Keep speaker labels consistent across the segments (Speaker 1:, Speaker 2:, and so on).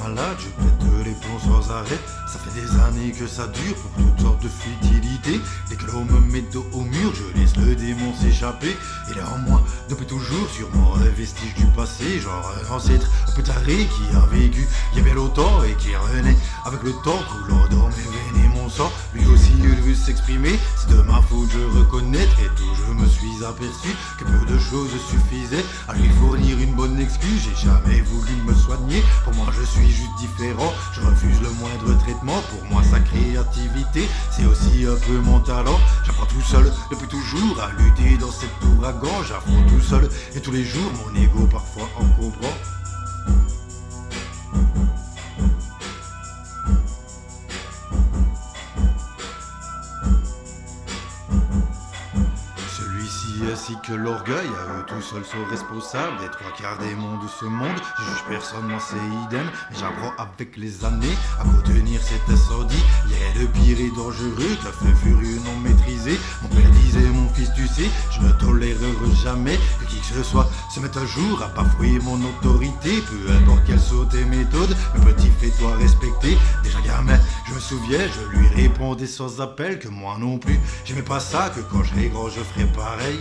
Speaker 1: malade, je pète les plombs sans arrêt. Ça fait des années que ça dure pour toutes sortes de futilités. Dès que l'on me met dos au mur, je laisse le démon s'échapper. Il est en moi depuis toujours, sûrement un vestige du passé. Genre un ancêtre un peu taré qui a vécu il y a bien longtemps et qui renaît avec le temps coulant dans mes veines et mon sang. Lui aussi il veut s'exprimer, c'est de ma faute je reconnais. Très tôt je me suis aperçu que peu de choses suffisaient à lui fournir une bonne excuse. J'ai jamais voulu me soigner, pour moi je suis juste différent. Je refuse le moindre traitement, pour moi sa créativité c'est aussi un peu mon talent. J'apprends tout seul depuis toujours à lutter dans cet ouragan. J'affronte tout seul et tous les jours mon ego parfois encombrant. Ainsi que l'orgueil, à eux tout seuls sont responsables des trois quarts des mondes de ce monde. Je juge personne, moi c'est idem, mais j'apprends avec les années à contenir cet incendie. Il y a de pire et dangereux qu'un feu furieux non maîtrisé. Mon père disait, mon fils tu sais, je ne tolérerai jamais que qui que ce soit se mette un jour à bafouer mon autorité. Peu importe quelles sont tes méthodes, mais petit fais-toi respecter. Déjà gamin, je me souviens, je lui répondais sans appel que moi non plus j'aimais pas ça, que quand je serai grand je ferai pareil.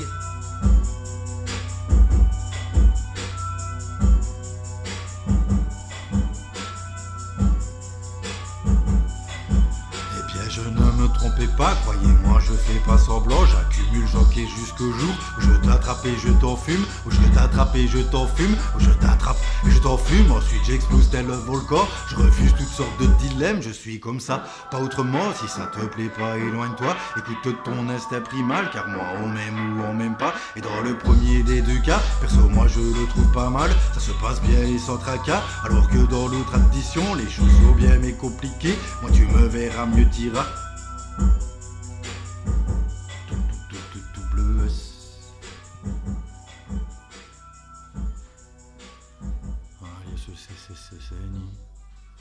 Speaker 1: Je ne me trompais pas, croyez-moi, je fais pas semblant. J'accumule, j'enquais jusqu'au jour où je t'attrape et je t'enfume, où je t'attrape et je t'enfume, où je t'attrape et je t'enfume. Ensuite j'explose tel un volcan, je refuse toutes sortes de dilemmes. Je suis comme ça, pas autrement. Si ça te plaît pas, éloigne-toi, écoute ton instinct primal, car moi on m'aime ou on m'aime pas. Et dans le premier des deux cas, perso moi je le trouve pas mal. Ça se passe bien et sans tracas, alors que dans l'autre addition les choses sont bien mais compliquées. Moi tu me verras mieux tirer.